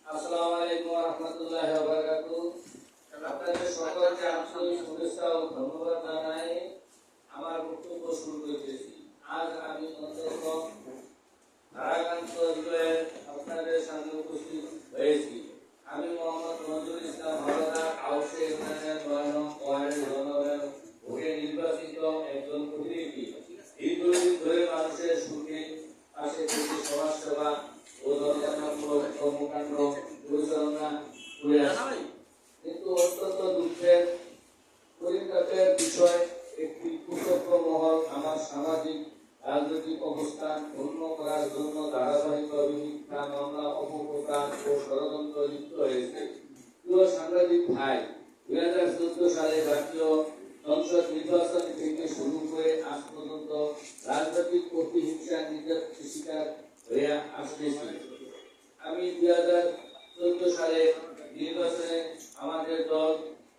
আসসালামু আলাইকুম ওয়া রাহমাতুল্লাহি ওয়া বারাকাতুহু। আপনাদের সকলকে আন্তরিক শুভেচ্ছা ও ধন্যবাদ জানাই আমার বক্তব্য শুরু করতেছি। আজ আমি অত্যন্ত ভারাক্রান্ত হৃদয়ে আপনাদের সামনে উপস্থিত হয়েছি। আমি মোহাম্মদ নজরুল ইসলাম হাওলাদার আউশে ইউনিয়নের ৯ নং ওয়ার্ডের জনগণের ভোটে নির্বাচিত একজন প্রতিনিধি। দীর্ঘদিন ধরে মানুষের সুখে পাশে থেকে সমাজসেবা ও জনকল্যাণমূলক কর্মকাণ্ড পরিচালনা করে আসছি। কিন্তু অত্যন্ত দুঃখের পরিতাপের বিষয়, একটি কুচক্র মহল আমার সামাজিক রাজনৈতিক অবস্থান পূর্ণ করার জন্য ধারাবাহিকভাবে মিথ্যা মামলা, অপপ্রচার ও ষড়যন্ত্র লিপ্ত হয়েছে। প্রিয় সাংবাদিক ভাই, 2014 সালে জাতীয় সংসদ নির্বাচন থেকে শুরু করে আজ পর্যন্ত রাজনৈতিক প্রতিহিংসার শিকার হয়ে আসতেছি। আমি 2014 সালে নির্বাচনে আমাদের দল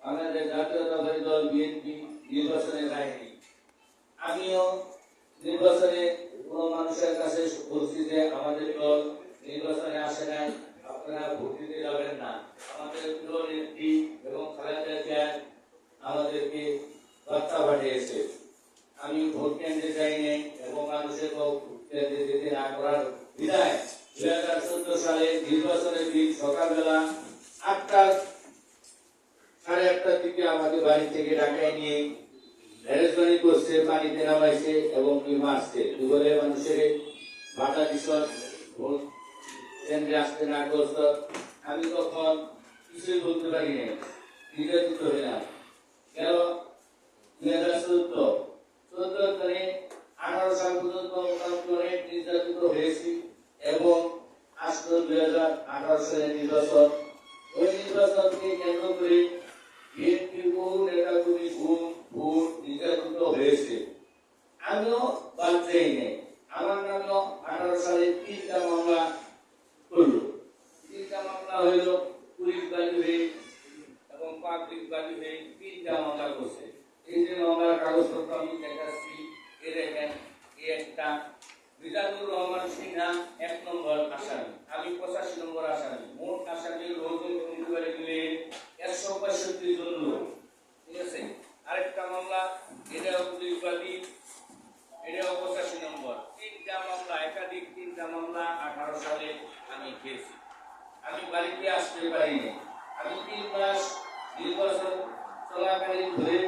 বাংলাদেশ জাতীয়তাবাদী দল বিএনপি নির্বাচনে যায়নি। আমিও নির্বাচনে কোনো মানুষের কাছে বলছি যে আমাদের দল নির্বাচনে আসে নাই, আপনারা ভোট দিতে যাবেন না। আমাদের প্রিয় নেত্রী এবং খালেদা জিয়া আমাদেরকে বার্তা পাঠিয়েছে। আমি ভোট কেন্দ্রে যাইনি এবং মানুষের কেন্দ্রে যেতে না করার বিধায় 2014 সালে নির্বাচনের দিন সকালবেলা 8:30 থেকে আমাদের বাড়ি থেকে ঢাকায় নিয়ে রেজবানি করছে, পানিতে নামাইছে এবং মারছে। দুপুরে মানুষের বাধা দিশন ভোট কেন্দ্রে আসতে না করছে। আমি তখন কিছুই বলতে পারি নাই, নির্যাতিত হইলাম। গেল 2014 সালে 18 সাল পর্যন্ত অনেক নির্যাতিত হয়েছি এবং আসলো 2018 সালের নির্বাচন। ওই নির্বাচনকে কেন্দ্র করে বিএনপির বহু নেতাকর্মী ভোট নির্যাতিত হয়েছে। আমিও বাদ যাই নাই। আমার নামেও 18 সালে 3টা মামলা করলো। 3টা মামলা হইল পুলিশ বাহিনী এবং পাবলিক বাহিনী 3টা মামলা করছে। এই যে মামলার কাগজপত্র আমি দেখাচ্ছি, এ দেখেন, একটা মিজানুর রহমান সিনহা 1 নম্বর আসামি, আমি 85 নম্বর আসামি। মোট আসামির লোকজন করে দিলে 165 জন লোক। ঠিক আছে। আরেকটা মামলা, এটাও পুলিশবাদী, এটাও 85 নম্বর। 3টা মামলা, একাধিক 3টা মামলা 18 সালে আমি খেয়েছি। আমি বাড়িতে আসতে পারিনি। আমি 3 মাস নির্বাচন চলাকালীন ধরে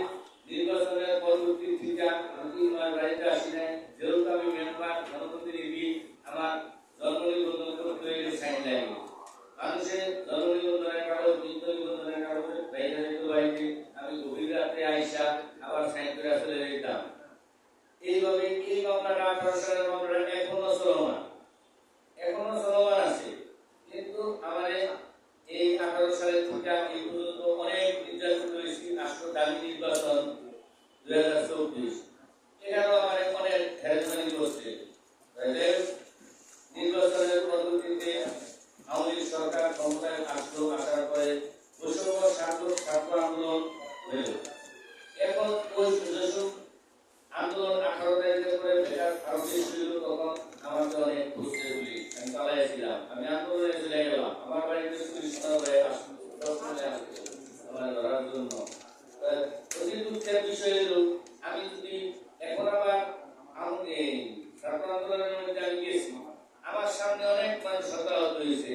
নির্বাচনের পরবর্তী থেকে আমি 3 মাস বাড়িতে আসি নাই। যেহেতু আমি মেম্বার জনপ্রতিনিধি, আমার জন্ম নিবন্ধন করতে হলে সাইন লাগবে। মানুষের জন্ম নিবন্ধনের কাগজ, মৃত্যু নিবন্ধনের কাগজ বাইরে যেতে বাড়িতে আমি গভীর রাত্রে আইসা আবার সাইন করে চলে যেতাম। এইভাবে এই মামলাটা 18 সালের মামলাটা এখনো চলমান আছে। কিন্তু আমার এই 18 সালের থেকে এই পর্যন্ত অনেক নির্যাতন হয়েছি। আসলে দাবি নির্বাচন 2024, এখানেও আমার অনেক হ্যারাসমেন্ট করছে। নির্বাচনের পদ্ধতিতে আওয়ামী লীগ সরকার ক্ষমতায় আসলো, আসার পরে বৈষম্য ছাত্র আন্দোলন হইল। এখন ওই যেসব আন্দোলন 18 তারিখের পরে বেকার ভারতে শুরু, তখন আমাকে অনেক খুঁজতে বলি, আমি পালাইছিলাম। আমি আন্দোলনে চলে গেলাম। আমার বাড়িতে পুলিশ হয়ে আসলো আমার ধরার জন্য। অতি দুঃখের বিষয় হলো, আমি যদি এখন আবার ছাত্র আন্দোলনের মধ্যে আমি গেছি, আমার সামনে অনেক মানুষ হতাহত হয়েছে।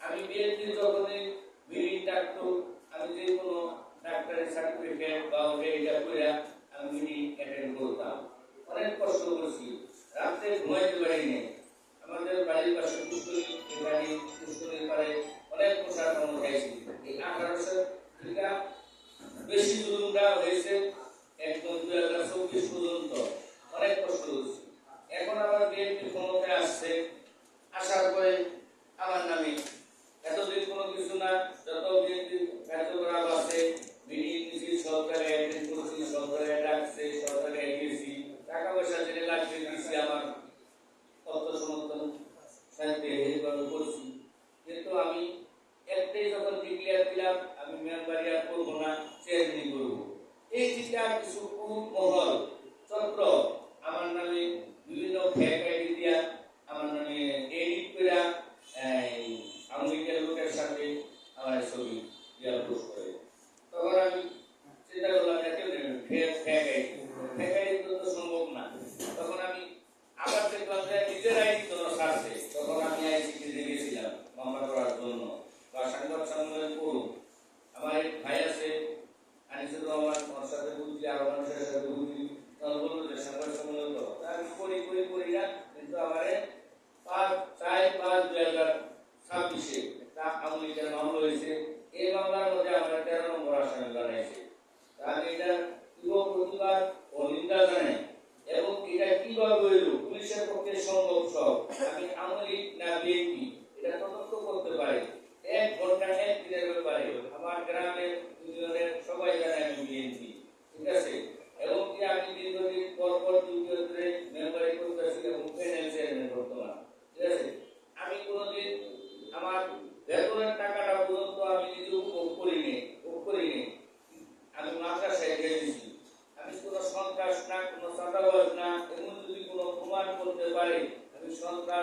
আমি বিএনপি যখনই মিটিং ডাকতো, আমি যে কোনো ডাক্তারের সার্টিফিকেট বা এটা করে আমি মিটিং অ্যাটেন্ড করতাম। অনেক কষ্ট করছি, রাত্রে ঘুমাইতে পারিনি। আমাদের বাড়ির পাশে পুষ্করির পারে অনেক পোশাক আমরা খাইছি। এই 1800 থেকে বেশি জুলুমটা হয়েছে একদম 2024 পর্যন্ত। অনেক কষ্ট হচ্ছে। এখন আমার বিএনপি ক্ষমতায় আসছে, আসার পরে আমার নামে এতদিন কোনো কিছু না, যত বিএনপি কার্যকলাপ আছে, মিটিং মিছিল সরকারে অ্যাটেন্ড করছি, সরকারে ডাকছে, সরকারে গিয়েছি, টাকা পয়সা যেটা লাগবে দিচ্ছি, আমার তথ্য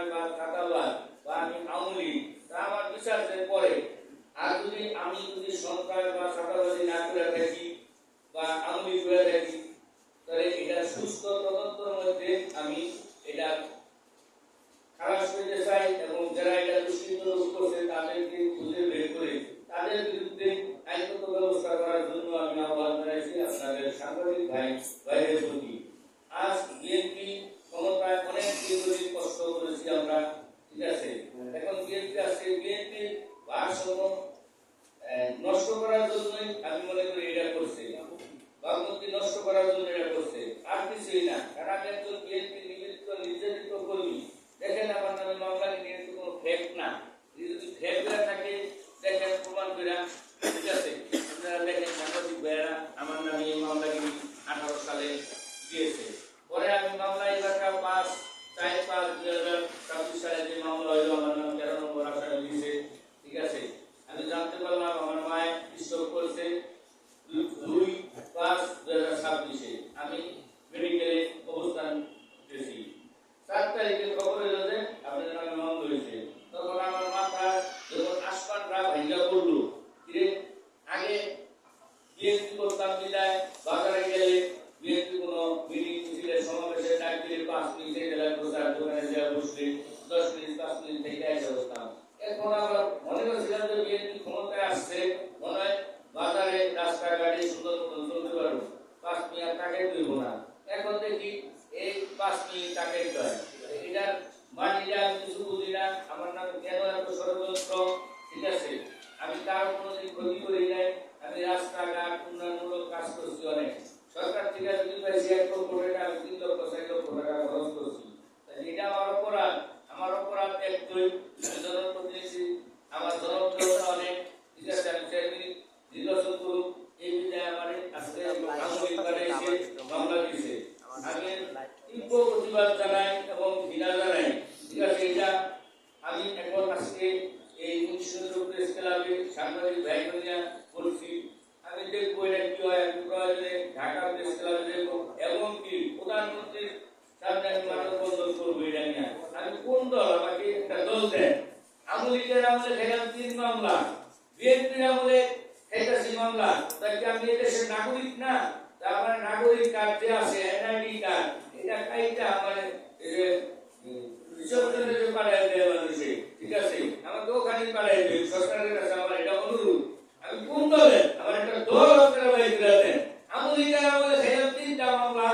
সন্ত্রাস বা চাঁদাবাজ বা আমি আওয়ামী তা আমার বিচার পরে। আর যদি আমি সন্ত্রাস বা চাঁদাবাজি না করে থাকি বা আওয়ামী করে থাকি, তাহলে এটা সুস্থ তদন্তের মধ্যে আমি এটা খালাস করতে চাই এবং যারা এটা দুষ্কৃত করছে তাদেরকে খুঁজে বের করে তাদের বিরুদ্ধে আইনগত ব্যবস্থা করার জন্য আমি আহ্বান জানাইছি আপনাদের সাংবাদিক ভাইদের প্রতি। আজ বিএনপি ক্ষমতায় অনেক দীর্ঘদিন কষ্ট করেছি আমরা, ঠিক আছে। এখন বিএনপি আসছে, বিএনপির ভারসাম্য নষ্ট করার জন্যই আমি মনে করি এটা করছে, ভাবমূর্তি নষ্ট করার জন্য এটা করছে, আর কিছুই না। কারণ আমি একজন বিএনপি নির্যাতিত কর্মী। দেখেন আমার নামে মামলা নিয়ে কোনো ফেক না, যদি ফেক হয়ে থাকে দেখেন প্রমাণ করে, ঠিক আছে। আপনারা দেখেন সাংবাদিক ভাইয়েরা আমার নামে এই মামলাটি 18 সালে দিয়েছে। পরে আমি মামলা এলাকা 5/4/2026 সালে যে মামলা হইল আমার নাম 13 নম্বর আসামে দিয়েছে, ঠিক আছে। আমি জানতে পারলাম আমার মায়ের স্ট্রোক করছে 2/5/2026। আমি মেডিকেলে অবস্থান করতেছি। 7 তারিখে খবর এলো যে আপনার নামে মামলা হয়েছে। তখন আমার মাথা যখন আসমানটা ভেঙে পড়লো, আগে বিএনপি করতাম বিদায় বাজারে গেলে বিএনপি কোনো মিটিং মিছিলের সমাবেশে ডাক দিলে 5 মিনিটে গেলাম, প্রচার দোকানে যা বসলে 10 মিনিট 5 মিনিট থেকে এসে বসতাম। এখন আবার মনে করছিলাম যে বিএনপি ক্ষমতায় আসছে, মনে হয় বাজারে রাস্তাঘাটে সুন্দর মতন চলতে পারবো, 5 মিনিট টাকা দিব না। এখন দেখি এই 5 মিনিট টাকাই হয়। এটার মানিটা আমি কিছু বুঝি না, আমার নামে কেন এত ষড়যন্ত্র, ঠিক আছে। আমি কারো কোনোদিন ক্ষতি করি নাই, আমি রাস্তাঘাট উন্নয়নমূলক কাজ করছি অনেক। সরকার থেকে যদি পাইছি 1 লক্ষ টাকা, আমি 3 লক্ষ 4 লক্ষ টাকা খরচ করছি। এটা আমার অপরাধ। আমার অপরাধ একটাই, আমি জনপ্রতিনিধি, আমার জনপ্রিয়তা অনেক, ঠিক আছে। আমি চেয়ারম্যান নির্বাচন করুক, এই বিধায় আমার আজকে আন্দোলন করে এসে মামলা দিয়েছে। আমি তীব্র প্রতিবাদ জানাই এবং ঘৃণা জানাই, ঠিক আছে। এটা আমি এখন আজকে এই প্রেস ক্লাবে সাংবাদিক ভাইরা বলছি, আমি দেখবো এটা কি হয়। আমি প্রয়োজনে ঢাকা প্রেস ক্লাবে দেখবো, এমনকি প্রধানমন্ত্রীর সামনে আমি মানববন্ধন করবো এটা নিয়ে। আমি কোন দল, আমাকে একটা দল দেন। আওয়ামী লীগের আমলে খেলাম 3 মামলা, বিএনপির আমলে খেলাছি মামলা, তাই কি আমি এদেশের নাগরিক না? আমার নাগরিক কার্ড যে আছে, এনআইডি কার্ড, এটা কাইটা আমার বিশ্ববিদ্যালয়ে পাঠায় দেয় মানুষে, ঠিক আছে। আমাকে ওখানে পাঠায় দেয়, সরকারের কাছে আমার এটা অনুরোধ। আমি কোন দলের? আমার একটা দল আপনারা বাইরে দেন। আওয়ামী লীগের আমলে খেলাম 3টা মামলা,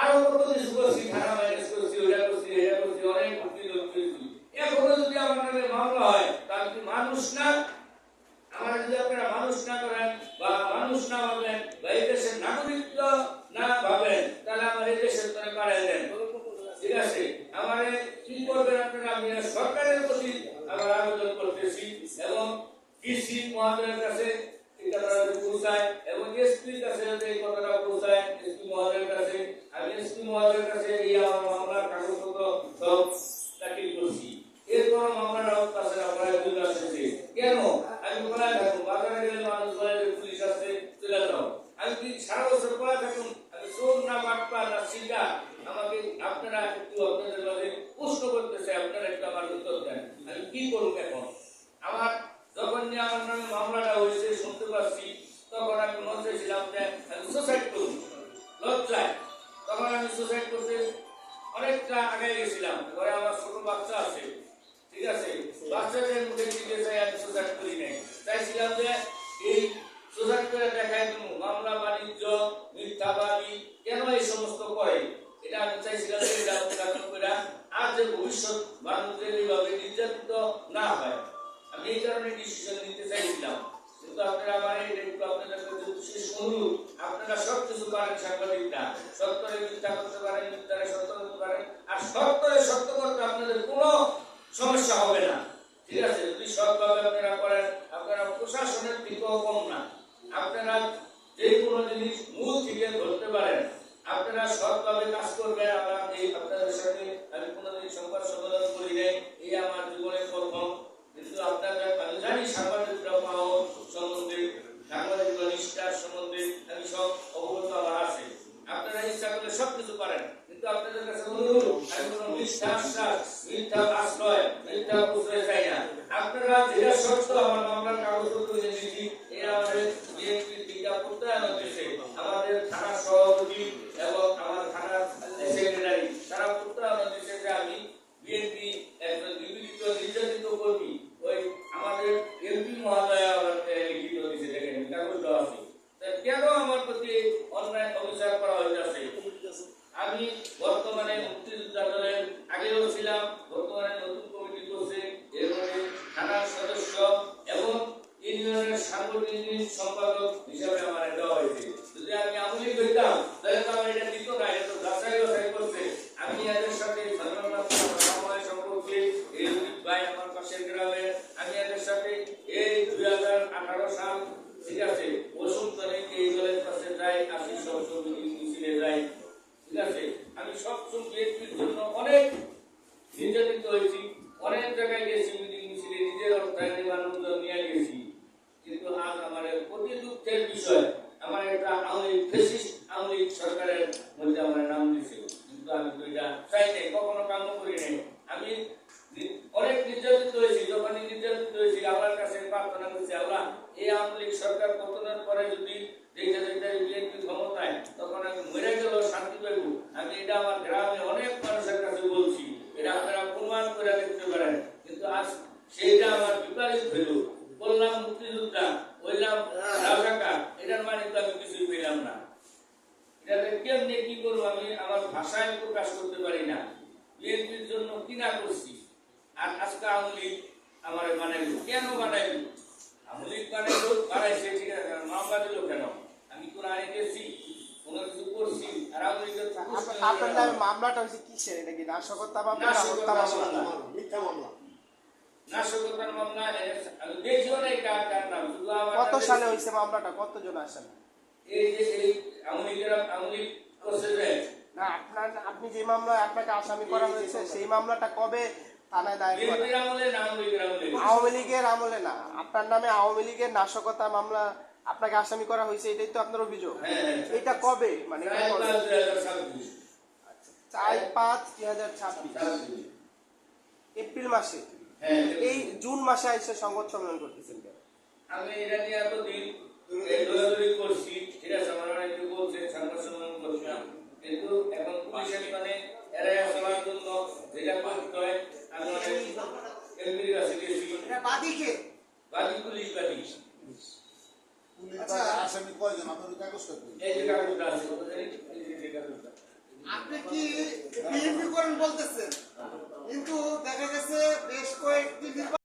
আরো কত কিছু করছি, থানা মাইনাস করছি, ওটা করছি, এটা করছি, অনেক উকিল করছি। এখনো যদি আমার নামে মামলা হয়, তাহলে কি মানুষ না? আমার যদি আপনারা মানুষ না করেন বা মানুষ না ভাবেন বা এই দেশের নাগরিকত্ব না ভাবেন, তাহলে আমার এই দেশের তরে পাঠায় দেন, ঠিক আছে। আমার কি করবেন আপনারা? আমি সরকারের প্রতি আমার আবেদন করতেছি এবং ডিসি মহোদয়ের কাছে এটা পৌঁছায় এবং এসপির কাছে এই কথাটা পৌঁছায়, এসপি মহোদয়ের কাছে। আমি এসপি মহোদয়ের কাছে এই আমার মামলার কাগজপত্র সব দাখিল করছি। এরপর মামলাটাও কাছে আপনারা বুঝে আসছে কেন আমি পড়ায় থাকুন, বাজারে গেলে মানুষ বলে পুলিশ আসছে চলে যাও। আমি কি সারা বছর পড়ায় থাকুন? আমি চোর না বাটপা না শিকা? আমাকে আপনারা একটু আপনাদের মাঝে প্রশ্ন করতেছে, আপনারা একটু আমার উত্তর দেন। আমি কি করব এখন? আমার যখন আমার নামে মামলাটা হয়েছে শুনতে পাচ্ছি, তখন আমি মনে চাইছিলাম যে আমি সুসাইড করব, লজ্জায়। তখন আমি সুসাইড করতে অনেকটা আগে গেছিলাম। ঘরে আমার ছোট বাচ্চা আছে, ঠিক আছে। বাচ্চাদের মুখে দিতে চাই, আমি সুসাইড করি নাই। চাইছিলাম যে এই সুসাইড করে দেখাই দেবো মামলা বাণিজ্য মিথ্যাবাদী কেন এই সমস্ত করে, এটা আমি চাইছিলাম যে এটা উদ্ঘাটন করে আর যে ভবিষ্যৎ মানুষদের এইভাবে নির্যাতিত না হয়, আমি এই কারণে ডিসিশন নিতে চাইছিলাম। কিন্তু আপনারা আমার একটু আপনাদের কাছে বিশেষ অনুরোধ, আপনারা সব কিছু পারেন, সাংবাদিকরা সত্যরে মিথ্যা করতে পারেন, মিথ্যারে সত্য করতে পারেন, আর সত্যরে সত্য করতে আপনাদের কোনো সমস্যা হবে না, ঠিক আছে। যদি সৎভাবে আপনারা করেন, আপনারা প্রশাসনের দিকেও কম না, আপনারা যে কোনো জিনিস মূল থেকে ধরতে পারেন, আপনারা সৎভাবে কাজ করবেন। আপনাদের সাথে আমি কোনোদিন সংবাদ সম্মেলন করি নাই, এই আমার জীবনের প্রথম। কিন্তু আপনারা, আমি জানি সাংবাদিকরা পাওয়া সম্বন্ধে, সাংবাদিক নিষ্ঠার সম্বন্ধে আমি সব অবগত আমার আছে। আপনারা ইচ্ছা করলে সবকিছু পারেন, কিন্তু আপনাদের কাছে অনুরোধ, আমি কোনো মিথ্যা আশ্বাস মিথ্যা আশ্রয় মিথ্যা প্রশ্রয় চাই না। আপনারা যেটা সত্য আমার মামলার কাগজপত্র এনেছি, এরা আমাদের বিএনপির দিকটা প্রত্যয়ন হচ্ছে, আমাদের থানা সভাপতি এবং আমার থানার সেক্রেটারি তারা প্রত্যয়ন হচ্ছে যে আমি বিএনপি একজন নিবেদিত নির্যাতিত কর্মী। ওই আমাদের এমপি মহোদয় আমাকে লিখিত দিয়েছে, দেখেন কাগজ দেওয়া আছে। কেন আমার প্রতি অন্যায় অবিচার করা হইতেছে? আমি বর্তমানে মুক্তিযোদ্ধা দলের আগেও ছিলাম, বর্তমানে নতুন কমিটি করছে, এরপরে থানার সদস্য এবং ইউনিয়নের সাংগঠনিক সম্পাদক হিসাবে আমার দেওয়া হয়েছে। যদি আমি আমলি হইতাম তাহলে তো আমার এটা দিত না, এটা তো যাচাই বাছাই করছে। আমি এদের সাথে সময় সম্পর্কে এই ভাই আমার পাশের গ্রামে, আমি এদের সাথে এই 2018 সাল, ঠিক আছে, বসুন্ধরে এই দলের কাছে যাই, আসি সব মিছিলে যাই, ঠিক আছে। আমি সবসময় বিএনপির জন্য অনেক নির্যাতিত হয়েছি, অনেক জায়গায় গেছি, মিটিং মিছিলে নিজের অর্থায়নে মানুষজন নিয়ে গেছি। কিন্তু আজ আমার অতি দুঃখের বিষয়, আমার একটা আওয়ামী সরকারের মধ্যে আমার নাম দিয়েছিল, কিন্তু আমি তো এটা চাই নাই, কখনো কাম করি নাই। আমি অনেক নির্যাতিত হয়েছি, যখন নির্যাতিত হয়েছি আমার কাছে প্রার্থনা করছি, আল্লাহ এই আওয়ামী সরকার পতনের পরে যদি বিএনপি ক্ষমতায়, তখন আমি মরে গেলেও শান্তি পাইব। আমি এটা আমার গ্রামে অনেক মানুষের কাছে বলছি, এটা আপনারা প্রমাণ করে দেখতে পারেন। কিন্তু আজ সেইটা আমার বিপরীত হইল, বললাম মুক্তিযোদ্ধা, বললাম রাজাকার, এটার মানে তো আমি কিছুই পেলাম না। এটাতে কেমনি কি করবো আমি আমার ভাষায় প্রকাশ করতে পারি না। বিএনপির জন্য কি না করছি, আর আজকে আওয়ামী লীগ আমার বানাইল, কেন বানাইল? আওয়ামী লীগ বানাইছে, ঠিক আছে, মামলা দিল কেন? আমি কোন আইনে গেছি, কোনো কিছু করছি? আর আওয়ামী লীগের আপনার নামে মামলাটা হয়েছে কিসের? এটা কি নাশকতা মামলা না হত্যা মামলা? মিথ্যা মামলা। নাশকতার মামলা। আমি দেখিও নাই কার কার নাম, শুধু আমার কত সালে হয়েছে মামলাটা? কতজন আসেন? এই যে এই আওয়ামী লীগ করছে যে না, আপনি যে মামলা আপনাকে আসামি করা হয়েছে সেই মামলাটা কবে থানায় দায়ের করা? বিএনপির আমলে না আওয়ামী লীগের আমলে? আওয়ামী লীগের আমলে না, আপনার নামে আওয়ামী লীগের নাশকতা মামলা আপনাকে আসামি করা হয়েছে, এটাই তো আপনার অভিযোগ। এটা কবে, মানে 4/5/2026 এপ্রিল মাসে? এই জুন মাসে এসে সংবাদ সম্মেলন করতেছেন কেন? আমি এটা নিয়ে এতদিন দৌড়াদৌড়ি করছি, ঠিক আছে, আমার অনেকে বলছে সংবাদ সম্মেলন করছিলাম, কিন্তু এখন পুলিশের মানে এড়াইয়া চলার জন্য যেটা করতে হয়, আমি অনেক এমপির কাছে গেছি। বাদী পুলিশ বাদী। আচ্ছা, আসামি কয়জন? আপনার কাগজটা এই যে কাগজটা আছে, এই যে কাগজটা। আপনি কি বিএনপি